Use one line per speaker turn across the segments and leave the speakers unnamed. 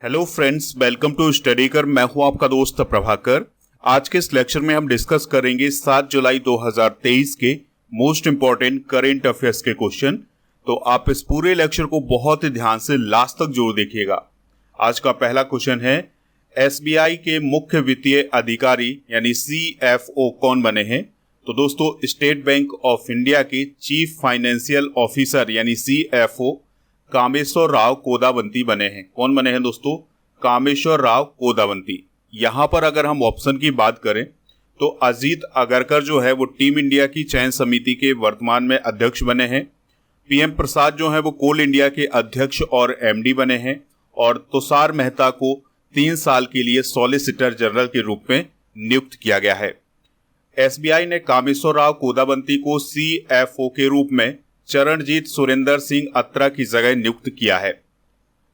Hello friends, welcome to study कर। मैं हूं आपका दोस्त प्रभाकर। आज के इस लेक्चर में हम डिस्कस करेंगे 7 जुलाई 2023 के मोस्ट इंपॉर्टेंट करेंट अफेयर्स के क्वेश्चन। तो आप इस पूरे लेक्चर को बहुत ही ध्यान से लास्ट तक जरूर देखिएगा। आज का पहला क्वेश्चन है, एसबीआई के मुख्य वित्तीय अधिकारी यानी सीएफओ कौन बने हैं? तो दोस्तों, स्टेट बैंक ऑफ इंडिया के चीफ फाइनेंशियल ऑफिसर यानी सीएफओ कामेश्वर राव कोदावंती बने हैं। कौन बने हैं दोस्तों? कामेश्वर राव कोदावंती। यहां पर अगर हम ऑप्शन की बात करें तो अजीत अगरकर जो है वो टीम इंडिया की चयन समिति के वर्तमान में अध्यक्ष बने हैं। पीएम प्रसाद जो है वो कोल इंडिया के अध्यक्ष और एमडी बने हैं। और तुषार मेहता को 3 साल के लिए सॉलिसिटर जनरल के रूप में नियुक्त किया गया है। एसबीआई ने कामेश्वर राव कोदावंती को सीएफओ के रूप में चरणजीत सुरेंद्र सिंह अत्रा की जगह नियुक्त किया है।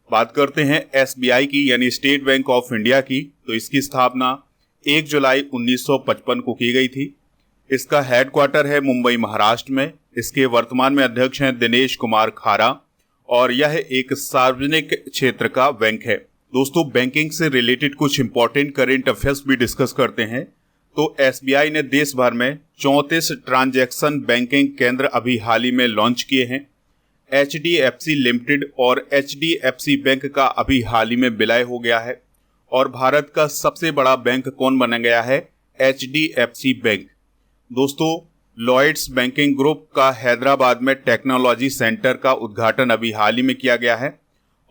बात करते हैं एसबीआई की यानी स्टेट बैंक ऑफ इंडिया की। तो इसकी स्थापना 1 जुलाई 1955 को की गई थी। इसका हेडक्वार्टर है मुंबई, महाराष्ट्र में। इसके वर्तमान में अध्यक्ष हैं दिनेश कुमार खारा और यह एक सार्वजनिक क्षेत्र का बैंक है। दोस्तों, बैंकिंग से रिलेटेड कुछ इंपॉर्टेंट करेंट अफेयर्स भी डिस्कस करते हैं। तो एसबीआई ने देश भर में 34 ट्रांजैक्शन बैंकिंग केंद्र अभी हाल ही में लॉन्च किए हैं। एचडीएफसी लिमिटेड और एचडीएफसी बैंक का अभी हाल ही में विलय हो गया है। और भारत का सबसे बड़ा बैंक कौन बना गया है? HDFC bank. दोस्तों, लॉयड्स बैंकिंग ग्रुप का हैदराबाद में टेक्नोलॉजी सेंटर का उद्घाटन अभी हाल ही में किया गया है।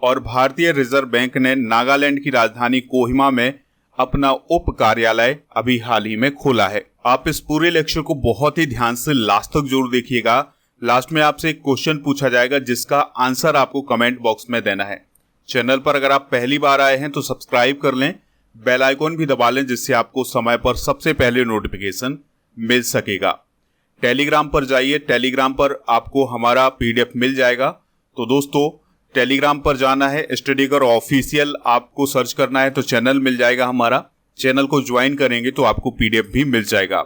और भारतीय रिजर्व बैंक ने नागालैंड की राजधानी कोहिमा में अपना उप कार्यालय अभी हाल ही में खोला है। आप इस पूरे लेक्चर को बहुत ही ध्यान से लास्ट तक जरूर देखिएगा। लास्ट में आपसे एक क्वेश्चन पूछा जाएगा जिसका आंसर आपको कमेंट बॉक्स में देना है। चैनल पर अगर आप पहली बार आए हैं तो सब्सक्राइब कर लें, बेल आइकॉन भी दबा लें जिससे आपको समय पर सबसे पहले नोटिफिकेशन मिल सकेगा। टेलीग्राम पर जाइए, टेलीग्राम पर आपको हमारा पीडीएफ मिल जाएगा। तो दोस्तों, टेलीग्राम पर जाना है, स्टडी कर ऑफिशियल आपको सर्च करना है तो चैनल मिल जाएगा हमारा। चैनल को ज्वाइन करेंगे तो आपको पीडीएफ भी मिल जाएगा।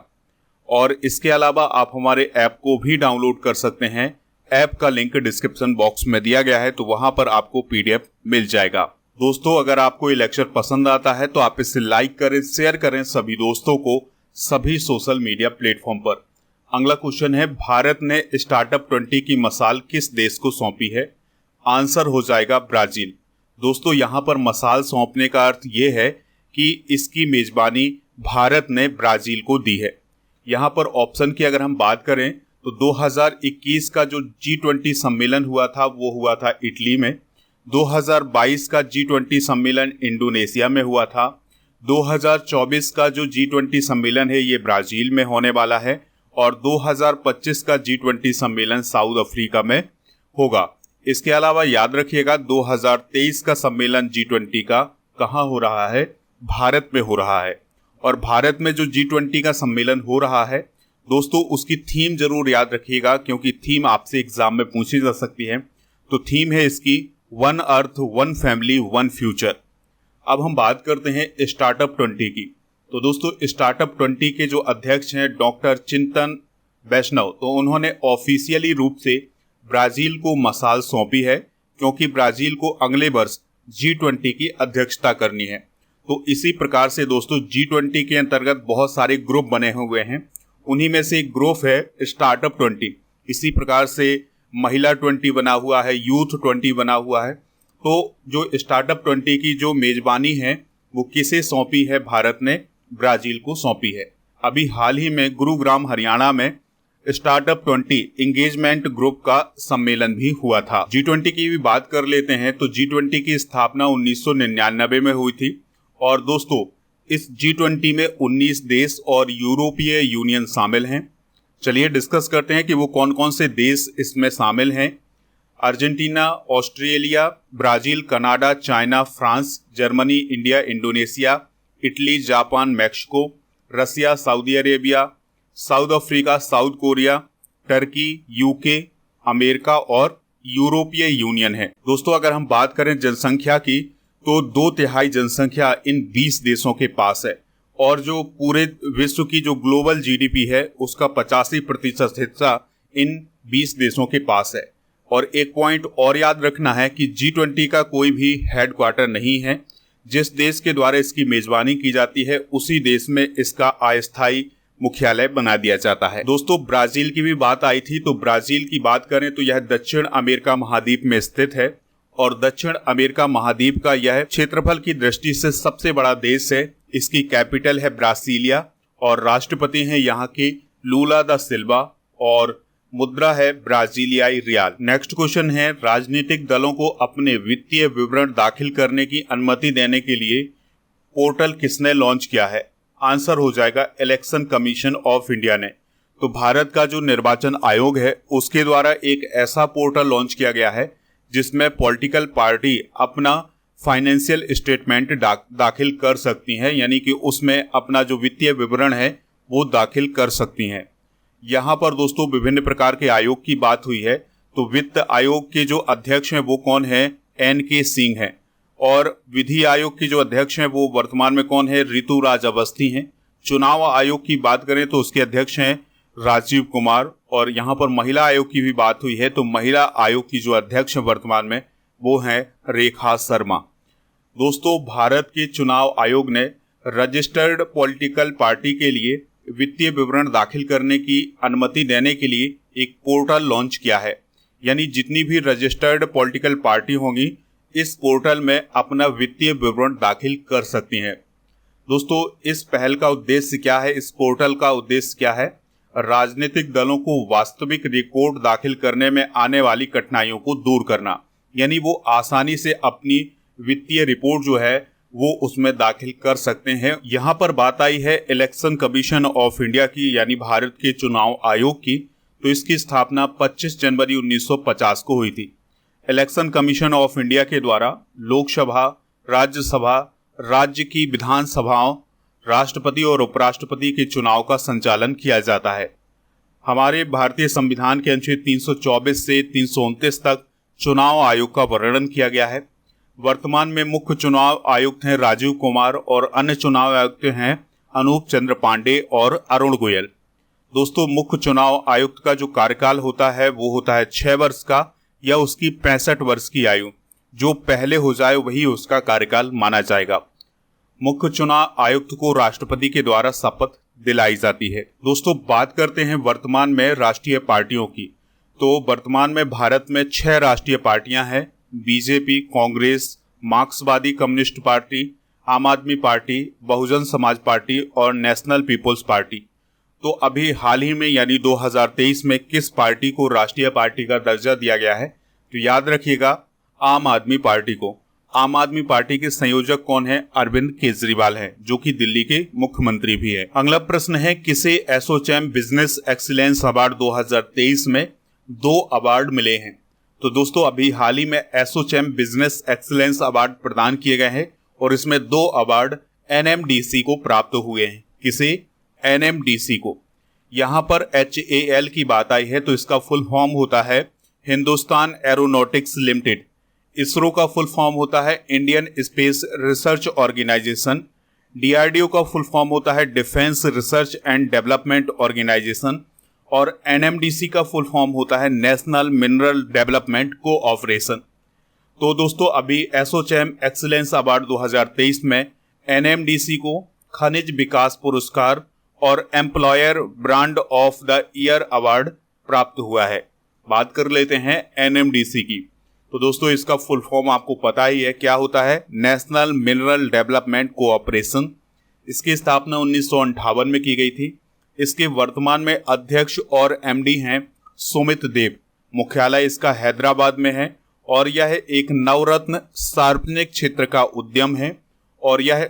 और इसके अलावा आप हमारे ऐप को भी डाउनलोड कर सकते हैं। ऐप का लिंक डिस्क्रिप्शन बॉक्स में दिया गया है, तो वहां पर आपको पीडीएफ मिल जाएगा। दोस्तों, अगर आपको ये लेक्चर पसंद आता है तो आप इसे लाइक करें, शेयर करें सभी दोस्तों को सभी सोशल मीडिया प्लेटफॉर्म पर। अगला क्वेश्चन है, भारत ने स्टार्टअप 20 की मसाल किस देश को सौंपी है? आंसर हो जाएगा ब्राजील। दोस्तों, यहां पर मसाल सौंपने का अर्थ यह है कि इसकी मेजबानी भारत ने ब्राजील को दी है। यहां पर ऑप्शन की अगर हम बात करें तो 2021 का जो G20 सम्मेलन हुआ था वो हुआ था इटली में। 2022 का G20 सम्मेलन इंडोनेशिया में हुआ था। 2024 का जो G20 सम्मेलन है ये ब्राजील में होने वाला है। और 2025 का G20 सम्मेलन साउथ अफ्रीका में होगा। इसके अलावा याद रखिएगा 2023 का सम्मेलन G20 का कहाँ हो रहा है? भारत में हो रहा है। और भारत में जो G20 का सम्मेलन हो रहा है दोस्तों, उसकी थीम जरूर याद रखिएगा क्योंकि थीम आपसे एग्जाम में पूछी जा सकती है। तो थीम है इसकी one earth, one family, one future. अब हम बात करते हैं स्टार्टअप 20 की। तो दोस्तों, स्टार्टअप 20 के जो अध्यक्ष हैं डॉक्टर चिंतन वैष्णव, तो उन्होंने ऑफिशियली रूप से ब्राजील को मसाल सौंपी है क्योंकि ब्राजील को अगले वर्ष G20 की अध्यक्षता करनी है। तो इसी प्रकार से दोस्तों, G20 के अंतर्गत बहुत सारे ग्रुप बने हुए हैं। उन्हीं में से एक ग्रुप है स्टार्टअप 20। इसी प्रकार से महिला 20 बना हुआ है, यूथ 20 बना हुआ है। तो जो स्टार्टअप 20 की जो मेजबानी है वो किसे सौंपी है? भारत ने ब्राजील को सौंपी है। अभी हाल ही में गुरुग्राम, हरियाणा में स्टार्टअप 20 एंगेजमेंट ग्रुप का सम्मेलन भी हुआ था। G20 की भी बात कर लेते हैं तो G20 की स्थापना 1999 में हुई थी। और दोस्तों, इस G20 में 19 देश और यूरोपीय यूनियन शामिल हैं। चलिए डिस्कस करते हैं कि वो कौन कौन से देश इसमें शामिल हैं। Argentina, Australia, Brazil, Canada, China, France, Germany, India, Indonesia, Italy, Japan, Mexico, Russia, Saudi Arabia, South Africa, South Korea, Turkey, UK, America और यूरोपीय यूनियन है। दोस्तों, अगर हम बात करें जनसंख्या की तो 2/3 जनसंख्या इन 20 देशों के पास है। और जो पूरे विश्व की जो ग्लोबल जीडीपी है उसका 85% हिस्सा इन 20 देशों के पास है। और एक पॉइंट और याद रखना है कि G20 का कोई भी हेडक्वार्टर नहीं है। जिस देश के द्वारा इसकी मेजबानी की जाती है उसी देश में इसका अस्थायी मुख्यालय बना दिया जाता है। दोस्तों, ब्राजील की भी बात आई थी, तो ब्राजील की बात करें तो यह दक्षिण अमेरिका महाद्वीप में स्थित है और दक्षिण अमेरिका महाद्वीप का यह क्षेत्रफल की दृष्टि से सबसे बड़ा देश है। इसकी कैपिटल है ब्रासिलिया और राष्ट्रपति हैं यहाँ के लूला दा सिल्वा और मुद्रा है ब्राजीलियाई रियाल। नेक्स्ट क्वेश्चन है, राजनीतिक दलों को अपने वित्तीय विवरण दाखिल करने की अनुमति देने के लिए पोर्टल किसने लॉन्च किया है? आंसर हो जाएगा इलेक्शन कमीशन ऑफ इंडिया ने। तो भारत का जो निर्वाचन आयोग है उसके द्वारा एक ऐसा पोर्टल लॉन्च किया गया है जिसमें पॉलिटिकल पार्टी अपना फाइनेंशियल स्टेटमेंट दाखिल कर सकती हैं, यानी कि उसमें अपना जो वित्तीय विवरण है वो दाखिल कर सकती हैं। यहाँ पर दोस्तों विभिन्न प्रकार के आयोग की बात हुई है, तो वित्त आयोग के जो अध्यक्ष हैं वो कौन है? NK सिंह हैं। और विधि आयोग के जो अध्यक्ष हैं वो वर्तमान में कौन है? ऋतुराज अवस्थी हैं। चुनाव आयोग की बात करें तो उसके अध्यक्ष हैं राजीव कुमार। और यहाँ पर महिला आयोग की भी बात हुई है, तो महिला आयोग की जो अध्यक्ष है वर्तमान में वो हैं रेखा शर्मा। दोस्तों, भारत के चुनाव आयोग ने रजिस्टर्ड पॉलिटिकल पार्टी के लिए वित्तीय विवरण दाखिल करने की अनुमति देने के लिए एक पोर्टल लॉन्च किया है। यानी जितनी भी रजिस्टर्ड पॉलिटिकल पार्टी होंगी इस पोर्टल में अपना वित्तीय विवरण दाखिल कर सकती हैं। दोस्तों, इस पहल का उद्देश्य क्या है? इस पोर्टल का उद्देश्य क्या है? राजनीतिक दलों को वास्तविक रिकॉर्ड दाखिल करने में आने वाली कठिनाइयों को दूर करना, यानी वो आसानी से अपनी वित्तीय रिपोर्ट जो है वो उसमें दाखिल कर सकते हैं। यहाँ पर बात आई है इलेक्शन कमीशन ऑफ इंडिया की, यानी भारत के चुनाव आयोग की। तो इसकी स्थापना 25 जनवरी 1950 को हुई थी। इलेक्शन कमीशन ऑफ इंडिया के द्वारा लोकसभा, राज्यसभा, राज्य की विधानसभाओं, राष्ट्रपति और उपराष्ट्रपति के चुनाव का संचालन किया जाता है। हमारे भारतीय संविधान के अनुच्छेद 324 से 329 तक चुनाव आयोग का वर्णन किया गया है। वर्तमान में मुख्य चुनाव आयुक्त हैं राजीव कुमार और अन्य चुनाव आयुक्त हैं अनूप चंद्र पांडे और अरुण गोयल। दोस्तों, मुख्य चुनाव आयुक्त का जो कार्यकाल होता है वो होता है 6 वर्ष का या उसकी 65 वर्ष की आयु। जो पहले हो जाए वही उसका कार्यकाल माना जाएगा। मुख्य चुनाव आयुक्त को राष्ट्रपति के द्वारा शपथ दिलाई जाती है। दोस्तों, बात करते हैं वर्तमान में राष्ट्रीय पार्टियों की। तो वर्तमान में भारत में 6 राष्ट्रीय पार्टियां हैं, बीजेपी, कांग्रेस, मार्क्सवादी कम्युनिस्ट पार्टी, आम आदमी पार्टी, बहुजन समाज पार्टी और नेशनल पीपुल्स पार्टी। तो अभी हाल ही में यानी 2023 में किस पार्टी को राष्ट्रीय पार्टी का दर्जा दिया गया है? तो याद रखिएगा, आम आदमी पार्टी को। आम आदमी पार्टी के संयोजक कौन है? अरविंद केजरीवाल हैं, जो कि दिल्ली के मुख्यमंत्री भी है। अगला प्रश्न है, किसे एसोचैम बिजनेस एक्सीलेंस अवार्ड 2023 में 2 अवार्ड मिले हैं? तो दोस्तों, अभी हाल ही में एसोचैम बिजनेस एक्सीलेंस अवार्ड प्रदान किए गए हैं और इसमें 2 अवार्ड NMDC को प्राप्त हुए हैं। किसे? NMDC को। यहाँ पर HAL की बात आई है तो इसका फुल फॉर्म होता है हिंदुस्तान एरोनॉटिक्स लिमिटेड। इसरो का फुल फॉर्म होता है Indian space research organisation. DRDO का फुल फॉर्म होता है defence research and development organisation. और NMDC का फुल फॉर्म होता है नेशनल मिनरल डेवलपमेंट कोऑपरेशन। तो दोस्तों, अभी एसोचैम एक्सीलेंस अवार्ड 2023 में NMDC को खनिज विकास पुरस्कार और employer brand of the year award प्राप्त हुआ है। बात कर लेते हैं NMDC की। तो दोस्तों, इसका फुल फॉर्म आपको पता ही है, क्या होता है? National mineral development cooperation. इसकी स्थापना 1958 में की गई थी। इसके वर्तमान में अध्यक्ष और MD हैं सुमित देव। मुख्यालय इसका हैदराबाद में है और यह एक नवरत्न सार्वजनिक क्षेत्र का उद्यम है और यह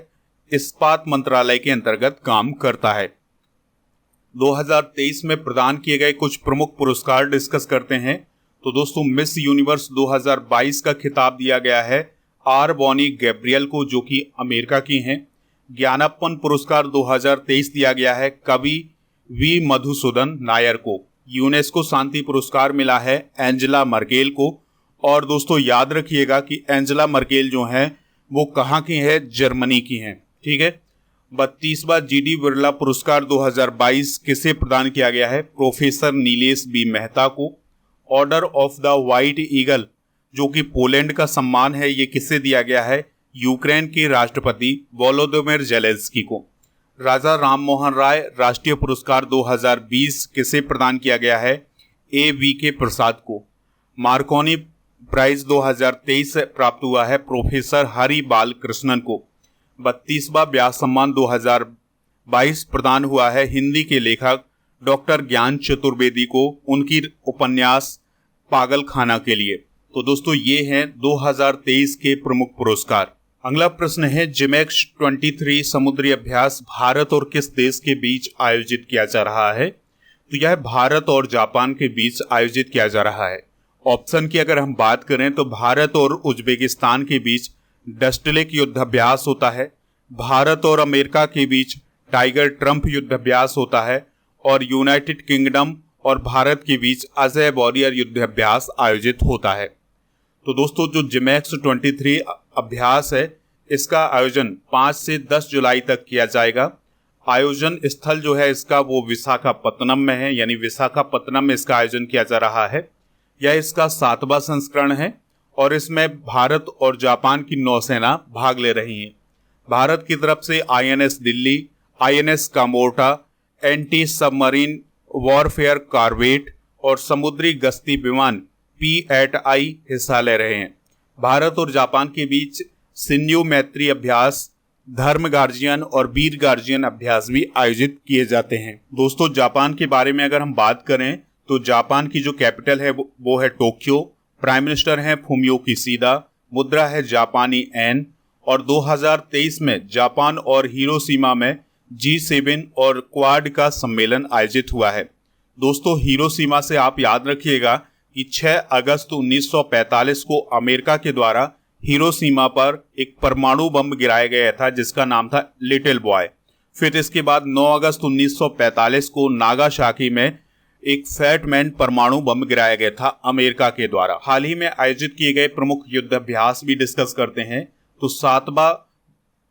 इस्पात मंत्रालय के अंतर्गत काम करता है। 2023 में प्रदान किए गए कुछ प्रमुख पुरस्कार डिस्कस करते हैं। तो दोस्तों, मिस यूनिवर्स 2022 का खिताब दिया गया है R बॉनी गैब्रियल को, जो कि अमेरिका की हैं। ज्ञानप्पन पुरस्कार 2023 दिया गया है कवि V मधुसूदन नायर को। यूनेस्को शांति पुरस्कार मिला है एंजेला मर्केल को। और दोस्तों, याद रखिएगा कि एंजेला मर्केल जो हैं वो कहाँ की है? जर्मनी की हैं। ठीक है। 32वां GD बिरला पुरस्कार 2022 किसे प्रदान किया गया है? प्रोफेसर नीलेश B मेहता को। Order of the white eagle जो कि पोलैंड का सम्मान है, ये किससे दिया गया है? यूक्रेन के राष्ट्रपति वोलोदिमीर जेलेंस्की को। राजा राम मोहन राय राष्ट्रीय पुरस्कार 2020 किसे प्रदान किया गया है? A.V.K. प्रसाद को। मार्कोनी प्राइज 2023 प्राप्त हुआ है प्रोफेसर हरि बालकृष्णन को। 32वां व्यास सम्मान 2022 प्रदान हुआ है हिंदी के लेखक डॉक्टर ज्ञान चतुर्वेदी को उनकी उपन्यास पागलखाना के लिए। तो दोस्तों ये हैं 2023 के प्रमुख पुरस्कार। अगला प्रश्न है, जिमेक्स 23 समुद्री अभ्यास भारत और किस देश के बीच आयोजित किया जा रहा है? तो यह भारत और जापान के बीच आयोजित किया जा रहा है। ऑप्शन की अगर हम बात करें तो भारत और उज्बेकिस्तान के बीच डस्टलेक युद्धाभ्यास होता है, भारत और अमेरिका के बीच टाइगर ट्रंप युद्धाभ्यास होता है, और यूनाइटेड किंगडम और भारत के बीच अजय वॉरियर युद्धाभ्यास आयोजित होता है। तो दोस्तों जो जिमेक्स 23 अभ्यास है इसका आयोजन 5 से 10 जुलाई तक किया जाएगा। आयोजन स्थल जो है इसका वो विशाखापत्तनम में है, यानी विशाखापत्तनम में इसका आयोजन किया जा रहा है। यह इसका 7वां संस्करण है और इसमें भारत और जापान की नौसेना भाग ले रही है। भारत की तरफ से INS Delhi, INS Kamorta, anti submarine warfare corvette और समुद्री गश्ती विमान P-8I हिस्सा ले रहे हैं। भारत और जापान के बीच सिन्यू मैत्री अभ्यास, धर्म गार्जियन और वीर गार्जियन अभ्यास भी आयोजित किए जाते हैं। दोस्तों जापान के बारे में अगर हम बात करें तो जापान की जो कैपिटल है वो है टोक्यो, प्राइम मिनिस्टर हैं फुमियो किशिदा, मुद्रा है जापानी एन, और 2023 में जापान और हिरोशिमा में G7 और क्वाड का सम्मेलन आयोजित हुआ है। दोस्तों हिरोशिमा से आप याद रखिएगा कि 6 अगस्त 1945 को अमेरिका के द्वारा हिरोशिमा पर एक परमाणु बम गिराया गया था जिसका नाम था लिटिल बॉय। फिर इसके बाद 9 अगस्त 1945 को नागासाकी में एक फैट मैन परमाणु बम गिराया गया था अमेरिका के द्वारा। हाल ही में आयोजित किए गए प्रमुख युद्धाभ्यास भी डिस्कस करते हैं। तो 7वां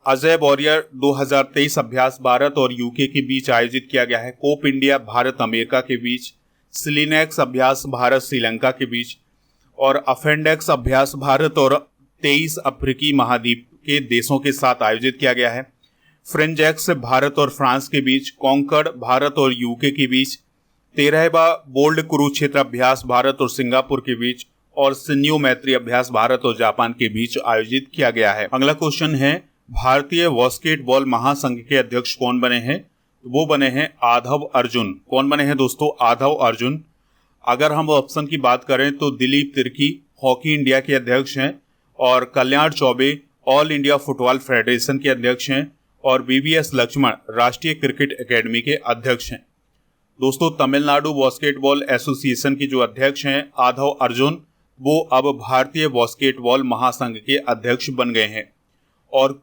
अजय वॉरियर 2023 अभ्यास भारत और यूके के बीच आयोजित किया गया है। कोप इंडिया भारत अमेरिका के बीच, सिलिनेक्स अभ्यास भारत श्रीलंका के बीच, और अफेंडेक्स अभ्यास भारत और 23 अफ्रीकी महाद्वीप के देशों के साथ आयोजित किया गया है। फ्रेंजेक्स भारत और फ्रांस के बीच, कॉन्कर्ड भारत और यूके के बीच, 13वां बोल्ड कुरुक्षेत्र अभ्यास भारत और सिंगापुर के बीच, और सिन्यू मैत्री अभ्यास भारत और जापान के बीच आयोजित किया गया है। अगला क्वेश्चन है, भारतीय बास्केटबॉल महासंघ के अध्यक्ष कौन बने हैं? वो बने हैं आधव अर्जुन। कौन बने हैं दोस्तों? आधव अर्जुन। अगर हम ऑप्शन की बात करें तो दिलीप तिर्की हॉकी इंडिया के अध्यक्ष हैं, और Kalyan Chaubey All India Football Federation के अध्यक्ष हैं, और VVS लक्ष्मण राष्ट्रीय क्रिकेट एकेडमी के अध्यक्ष हैं। दोस्तों तमिलनाडु बास्केटबॉल एसोसिएशन के जो अध्यक्ष हैं आधव अर्जुन, वो अब भारतीय बास्केटबॉल महासंघ के अध्यक्ष बन गए हैं, और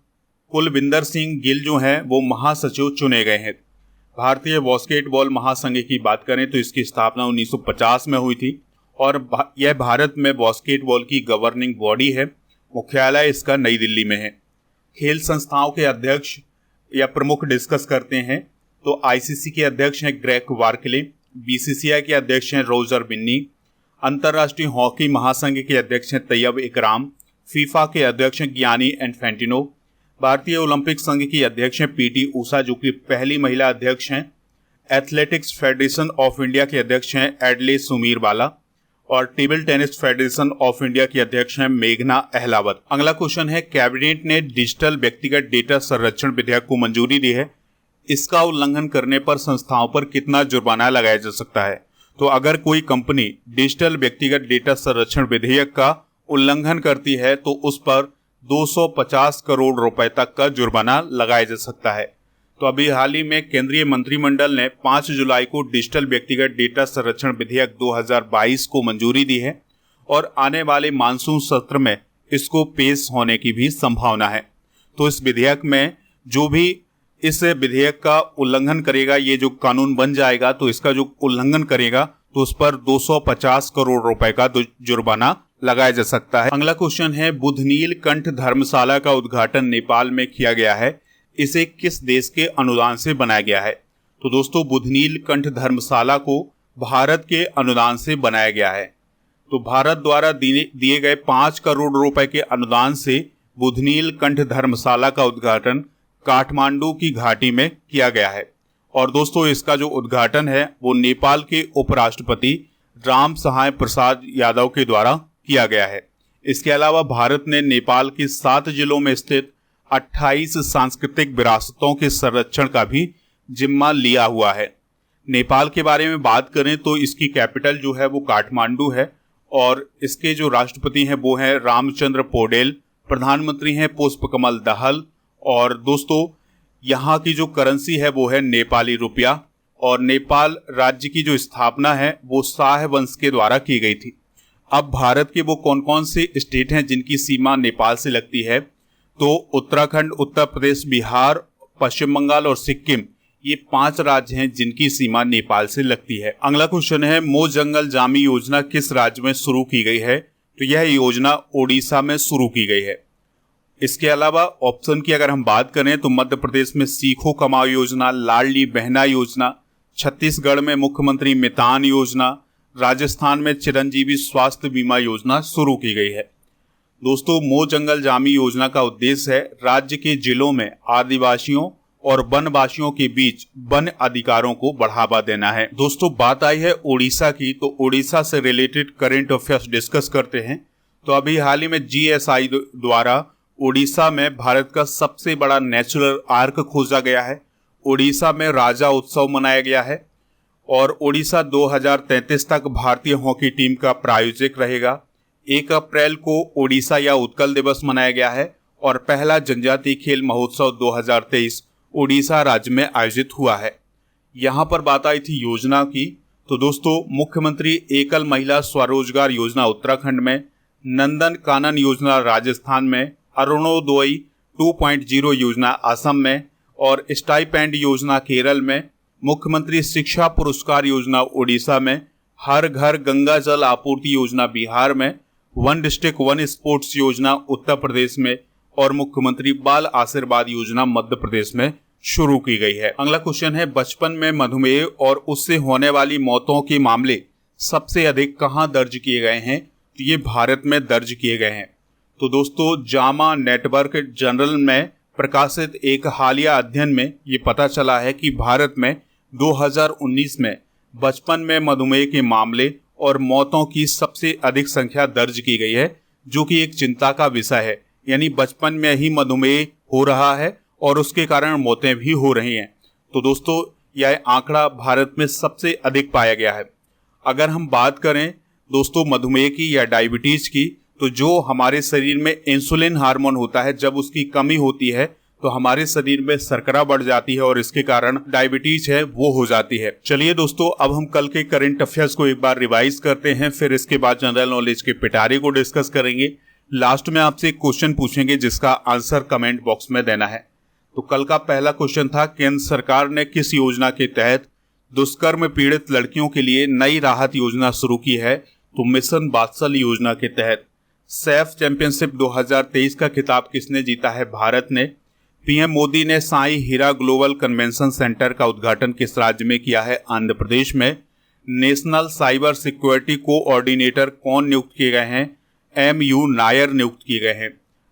कुलविंदर सिंह गिल जो हैं वो महासचिव चुने गए हैं। भारतीय बास्केटबॉल महासंघ की बात करें तो इसकी स्थापना 1950 में हुई थी, और यह भारत में बास्केटबॉल की गवर्निंग बॉडी है। मुख्यालय इसका नई दिल्ली में है। खेल संस्थाओं के अध्यक्ष या प्रमुख डिस्कस करते हैं तो ICC के अध्यक्ष हैं ग्रेग वार्कले, BCCI के अध्यक्ष हैं रोजर बिन्नी, अंतर्राष्ट्रीय हॉकी महासंघ के अध्यक्ष हैं तैयब इकराम, फीफा के अध्यक्ष हैं गियानी इन्फेंटिनो, भारतीय ओलंपिक संघ की अध्यक्ष हैं PT ऊषा जो कि पहली महिला अध्यक्ष हैं, एथलेटिक्स फेडरेशन ऑफ इंडिया के अध्यक्ष हैं एडले सुमीरवाला, और table tennis federation of India की अध्यक्ष हैं मेघना अहलावत। अगला क्वेश्चन है, कैबिनेट ने डिजिटल व्यक्तिगत डेटा संरक्षण विधेयक को मंजूरी दी है। इसका उल्लंघन करने पर संस्थाओं पर कितना जुर्माना लगाया जा सकता है? तो अगर कोई कंपनी डिजिटल व्यक्तिगत डेटा संरक्षण विधेयक का उल्लंघन करती है तो उस पर 250 करोड़ रुपए तक का जुर्माना लगाया जा सकता है। तो अभी हाल ही में केंद्रीय मंत्रिमंडल ने 5 जुलाई को डिजिटल व्यक्तिगत डेटा संरक्षण विधेयक 2022 को मंजूरी दी है, और आने वाले मानसून सत्र में इसको पेश होने की भी संभावना है। तो इस विधेयक में जो भी इस विधेयक का उल्लंघन करेगा, ये जो कानून बन जाएगा तो इसका जो उल्लंघन करेगा तो उस पर 250 करोड़ रुपए का जुर्माना लगाया जा सकता है। अगला क्वेश्चन है, बुधनील कंठ धर्मशाला का उद्घाटन नेपाल में किया गया है। इसे किस देश के अनुदान से बनाया गया है? तो दोस्तों बुधनील कंठ धर्मशाला को भारत के अनुदान से बनाया गया है। तो भारत द्वारा दिए गए 5 करोड़ रुपए के अनुदान से बुधनील कंठ धर्मशाला का उद्घाटन काठमांडू की घाटी में किया गया है। और दोस्तों, इसका जो उद्घाटन है वो नेपाल के उपराष्ट्रपति राम सहाय प्रसाद यादव के द्वारा किया गया है। इसके अलावा भारत ने नेपाल के 7 जिलों में स्थित 28 सांस्कृतिक विरासतों के संरक्षण का भी जिम्मा लिया हुआ है। नेपाल के बारे में बात करें तो इसकी कैपिटल जो है वो काठमांडू है और इसके जो राष्ट्रपति हैं वो हैं रामचंद्र पौडेल, प्रधानमंत्री हैं पुष्पकमल दहल और दोस्तों यहाँ की जो करेंसी है वो है नेपाली रुपया और नेपाल राज्य की जो स्थापना है वो शाह वंश के द्वारा की गई थी। अब भारत के वो कौन कौन से स्टेट हैं जिनकी सीमा नेपाल से लगती है, तो उत्तराखंड, उत्तर प्रदेश, बिहार, पश्चिम बंगाल और सिक्किम, ये 5 राज्य हैं जिनकी सीमा नेपाल से लगती है। अगला क्वेश्चन है, मो जंगल जामी योजना किस राज्य में शुरू की गई है? तो यह योजना ओडिशा में शुरू की गई है। इसके अलावा ऑप्शन की अगर हम बात करें तो मध्य प्रदेश में सीखो कमाओ योजना, लाडली बहना योजना, छत्तीसगढ़ में मुख्यमंत्री मितान योजना, राजस्थान में चिरंजीवी स्वास्थ्य बीमा योजना शुरू की गई है। दोस्तों, मो जंगल जामी योजना का उद्देश्य है राज्य के जिलों में आदिवासियों और वनवासियों के बीच वन अधिकारों को बढ़ावा देना है। दोस्तों, बात आई है ओडिशा की, तो ओडिशा से रिलेटेड करंट अफेयर्स डिस्कस करते हैं। तो अभी हाल ही में GSI द्वारा ओडिशा में भारत का सबसे बड़ा नेचुरल आर्क खोजा गया है। ओडिशा में राजा उत्सव मनाया गया है और ओडिशा 2033 तक भारतीय हॉकी टीम का प्रायोजक रहेगा। 1 अप्रैल को ओडिशा या उत्कल दिवस मनाया गया है और पहला जनजातीय खेल महोत्सव 2023 ओडिशा राज्य में आयोजित हुआ है। यहाँ पर बात आई थी योजना की, तो दोस्तों मुख्यमंत्री एकल महिला स्वरोजगार योजना उत्तराखंड में, नंदन कानन योजना राजस्थान में, अरुणोदय 2.0 योजना असम में और स्टाइपेंड योजना केरल में, मुख्यमंत्री शिक्षा पुरस्कार योजना ओडिशा में, हर घर गंगा जल आपूर्ति योजना बिहार में, 1 डिस्ट्रिक्ट 1 स्पोर्ट्स योजना उत्तर प्रदेश में और मुख्यमंत्री बाल आशीर्वाद योजना मध्य प्रदेश में शुरू की गई है। अगला क्वेश्चन है, बचपन में मधुमेह और उससे होने वाली मौतों के मामले सबसे अधिक कहां दर्ज किए गए हैं? तो ये भारत में दर्ज किए गए हैं। तो दोस्तों, जामा नेटवर्क जर्नल में प्रकाशित एक हालिया अध्ययन में ये पता चला है कि भारत में 2019 में बचपन में मधुमेह के मामले और मौतों की सबसे अधिक संख्या दर्ज की गई है, जो कि एक चिंता का विषय है। यानी बचपन में ही मधुमेह हो रहा है और उसके कारण मौतें भी हो रही हैं। तो दोस्तों, यह आंकड़ा भारत में सबसे अधिक पाया गया है। अगर हम बात करें दोस्तों मधुमेह की या डायबिटीज की, तो जो हमारे शरीर में इंसुलिन हार्मोन होता है, जब उसकी कमी होती है तो हमारे शरीर में शर्करा बढ़ जाती है और इसके कारण डायबिटीज है वो हो जाती है। चलिए दोस्तों, अब हम कल के करंट अफेयर्स को एक बार रिवाइज करते हैं, फिर इसके बाद जनरल नॉलेज के पिटारे को डिस्कस करेंगे। लास्ट में आपसे एक क्वेश्चन पूछेंगे जिसका आंसर कमेंट बॉक्स में देना है। तो कल का पहला क्वेश्चन था, केंद्र सरकार ने किस योजना के तहत दुष्कर्म पीड़ित लड़कियों के लिए नई राहत योजना शुरू की है? तो मिशन वात्सल योजना के तहत। सैफ चैंपियनशिप 2023 का खिताब किसने जीता है? भारत ने। पीएम मोदी ने साई हीरा ग्लोबल कन्वेंशन सेंटर का उद्घाटन किस राज्य में किया है? आंध्र प्रदेश में। नेशनल साइबर सिक्योरिटी कोऑर्डिनेटर कौन नियुक्त किए गए हैं? MU नायर नियुक्त किए गए हैं।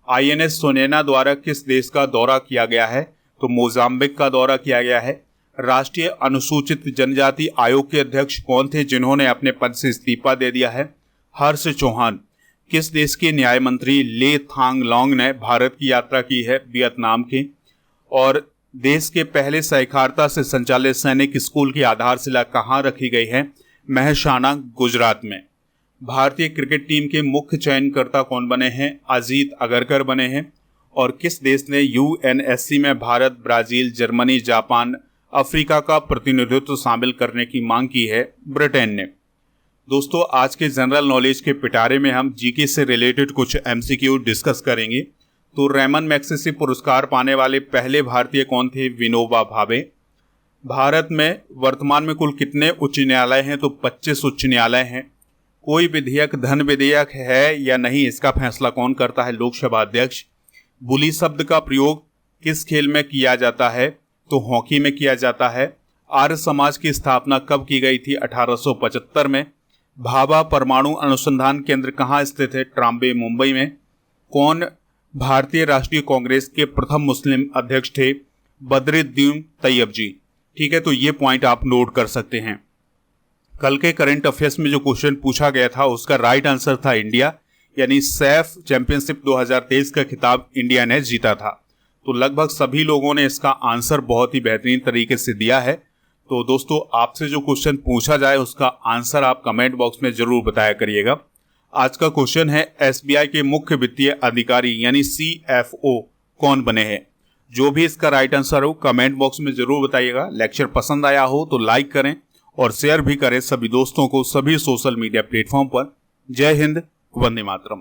INS सोनेना द्वारा किस देश का दौरा किया गया है? तो मोजाम्बिक का दौरा किया गया है। राष्ट्रीय अनुसूचित जनजाति आयोग के अध्यक्ष कौन थे जिन्होंने अपने पद से इस्तीफा दे दिया है? हर्ष चौहान। किस देश के न्याय मंत्री ले थांग लॉन्ग ने भारत की यात्रा की है? वियतनाम की। और देश के पहले सहकारिता से संचालित सैनिक स्कूल की आधारशिला कहाँ रखी गई है? महसाणा, गुजरात में। भारतीय क्रिकेट टीम के मुख्य चयनकर्ता कौन बने हैं? अजीत अगरकर बने हैं। और किस देश ने UNSC में Bharat, Brazil, Germany, Japan, Africa का प्रतिनिधित्व शामिल करने की मांग की है? ब्रिटेन ने। दोस्तों, आज के जनरल नॉलेज के पिटारे में हम जीके से रिलेटेड कुछ MCQ डिस्कस करेंगे। तो रेमन मैग्सेसे पुरस्कार पाने वाले पहले भारतीय कौन थे? विनोबा भावे। भारत में वर्तमान में कुल कितने उच्च न्यायालय हैं? तो 25 उच्च न्यायालय हैं। कोई विधेयक धन विधेयक है या नहीं, इसका फैसला कौन करता है? लोकसभा अध्यक्ष। बुली शब्द का प्रयोग किस खेल में किया जाता है? तो हॉकी में किया जाता है। आर्य समाज की स्थापना कब की गई थी? 1875 में। भाभा परमाणु अनुसंधान केंद्र कहाँ स्थित है? ट्राम्बे, मुंबई में। कौन भारतीय राष्ट्रीय कांग्रेस के प्रथम मुस्लिम अध्यक्ष थे? बद्रुद्दीन तैयब जी। ठीक है, तो ये पॉइंट आप नोट कर सकते हैं। कल के करंट अफेयर्स में जो क्वेश्चन पूछा गया था उसका राइट आंसर था इंडिया, यानी सैफ चैंपियनशिप 2023 का खिताब इंडिया ने जीता था। तो लगभग सभी लोगों ने इसका आंसर बहुत ही बेहतरीन तरीके से दिया है। तो दोस्तों, आपसे जो क्वेश्चन पूछा जाए उसका आंसर आप कमेंट बॉक्स में जरूर बताया करिएगा। आज का क्वेश्चन है, एसबीआई के मुख्य वित्तीय अधिकारी यानी CFO कौन बने हैं? जो भी इसका राइट आंसर हो कमेंट बॉक्स में जरूर बताइएगा। लेक्चर पसंद आया हो तो लाइक करें और शेयर भी करें सभी दोस्तों को सभी सोशल मीडिया प्लेटफॉर्म पर। जय हिंद, वंदे मातरम।